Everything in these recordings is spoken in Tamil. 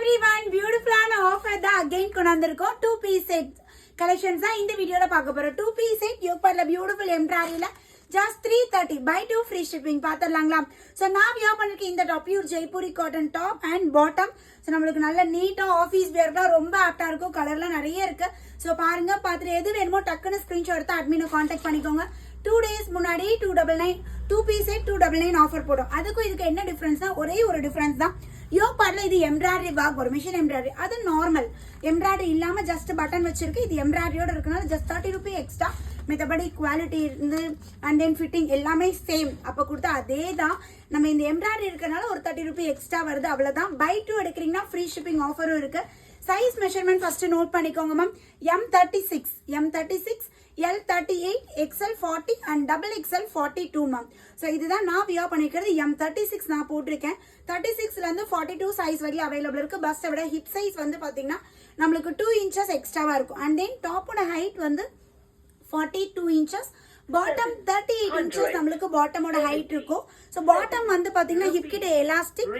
everyone, beautiful offer da again konandirkom 2 piece set collections da indha video la paaka porom 2 piece set yoke padla beautiful embroidery la just 330 buy 2 free shipping paatharlangala. So na wear pannirukku indha top pure jaipuri cotton top and bottom. So namalukku nalla neat office wear la romba apt ah irukum, color la nariya irukku. So paarenga paathittu edhu venumo takkana screenshot eduthu admin contact panikonga. 2 days முன்னாடி 299 2 piece set 299 ஆஃபர் போடும். அதுக்கு இதுக்கு என்ன டிஃபரன்ஸ்னா ஒரே ஒரு டிஃபரன்ஸ் தான். யோக் பார்ட்ல இது எம்ப்ராய்டரி ஒர்க் ஒரு மிஷின் எம்ப்ராய்டரி, அது நார்மல் எம்ப்ராய்டரி இல்லாம ஜஸ்ட் பட்டன் வச்சிருக்கு. இது எம்ப்ராய்டரியோட இருக்கனால ஜஸ்ட் 30 ரூபாய் எக்ஸ்ட்ரா. மத்தபடி குவாலிட்டி இருந்து அண்ட் தென் ஃபிட்டிங் எல்லாமே சேம். அப்ப கொடுத்தா அதே தான். நம்ம இந்த எம்ப்ராய்டரி இருக்கனால ஒரு 30 ரூபாய் எக்ஸ்ட்ரா வருது, அவ்வளவுதான். பை 2 எடுக்கிறீங்கன்னா ஃப்ரீ ஷிப்பிங் ஆஃபரும் இருக்கு. சைஸ் மெஷர்மெண்ட் ஃபர்ஸ்ட் நோட் பண்ணிக்கோங்க ma'am. M36 L38 XL 40 and XXL 42 ma'am. So இதுதான் நான் வியர் பண்ணிக்கிறது. M36 நான் போட்டிருக்கேன். 36ல இருந்து 42 சைஸ் வரையும் அவைலபிள் இருக்கு. பஸ்ட்டை விட ஹிப் சைஸ் வந்து பாத்தீங்கன்னா நம்மளுக்கு 2 inches எக்ஸ்ட்ராவா இருக்கும். அண்ட் தென் டாப்போட ஹைட் வந்து 42 inches, பாட்டம் 38 inches நம்மளுக்கு பாட்டமோட ஹைட் இருக்கும். சோ பாட்டம் வந்து பாத்தீங்கன்னா ஹிப் கிட்ட எலாஸ்டிக்,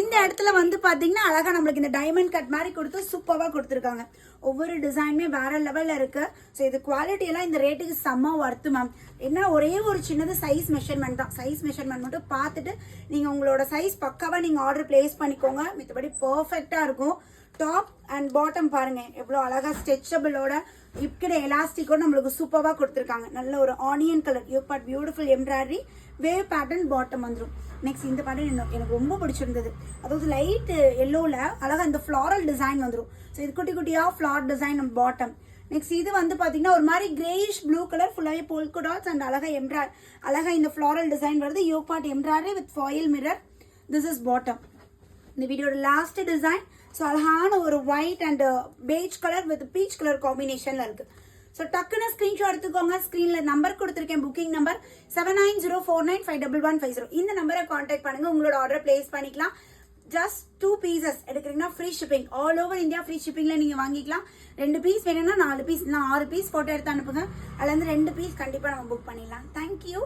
இந்த இடத்துல வந்து பாத்தீங்கன்னா அழகா நம்மளுக்கு இந்த டைமண்ட் கட் மாதிரி கொடுத்து சூப்பரா கொடுத்துருக்காங்க. ஒவ்வொரு டிசைனுமே வேற லெவல்ல இருக்கு. ஸோ இது குவாலிட்டி எல்லாம் இந்த ரேட்டுக்கு செம்ம ஒர்த்து மேம். என்ன ஒரே ஒரு சின்னது சைஸ் மெஷர்மெண்ட் தான். சைஸ் மெஷர்மெண்ட் மட்டும் பார்த்துட்டு நீங்க உங்களோட சைஸ் பக்காவா நீங்க ஆர்டர் பிளேஸ் பண்ணிக்கோங்க. மித்தபடி பெர்ஃபெக்டா இருக்கும். டாப் அண்ட் பாட்டம் பாருங்க எவ்வளவு அழகா ஸ்ட்ரெச்சபிளோட இப்படி எலாஸ்டிக்கோட நம்மளுக்கு சூப்பரா கொடுத்துருக்காங்க. நல்ல ஒரு onion colour yoke part beautiful embroidery wave pattern bottom வந்துடும். நெக்ஸ்ட் இந்த பேட்டர்ன் எனக்கு ரொம்ப பிடிச்சிருந்தது. அதாவது லைட் எல்லோல அழகா இந்த ஃபிளாரல் டிசைன் வந்துடும். ஸோ இது குட்டி குட்டியா ஃபிளார் டிசைன் பாட்டம். நெக்ஸ்ட் இது வந்து பாத்தீங்கன்னா ஒரு மாதிரி கிரேயிஷ் ப்ளூ கலர் ஃபுல்லாவே போல்கோ டாட்ஸ் அண்ட் அழகா இந்த ஃபிளாரல் டிசைன் வருது. Yoke part embroidery with foil mirror. This is bottom. இந்த வீடியோட லாஸ்ட் டிசைன். ஸோ அழகான ஒரு white and beige colour with peach colour காம்பினேஷன்ல இருக்கு. ஸோ டக்குன்னு ஸ்கிரீன்ஷாட் எடுத்துக்கோங்க. ஸ்கிரீன்ல நம்பர் கொடுத்துருக்கேன், புக்கிங் நம்பர் 7904951150. இந்த நம்பரை கான்டாக்ட் பண்ணுங்க, உங்களோட ஆர்டர் பிளேஸ் பண்ணிக்கலாம். ஜஸ்ட் 2 pieces எடுக்கிறீங்கன்னா free shipping. All over India free ஷிப்பிங்ல நீங்க வாங்கிக்கலாம். 2 பீஸ் வேணும்னா 4 பீஸ், 6 பீஸ் போட்டோ எடுத்து அனுப்புங்க. அதுல இருந்து 2 பீஸ் கண்டிப்பா நம்ம புக் பண்ணிடலாம். தேங்க்யூ.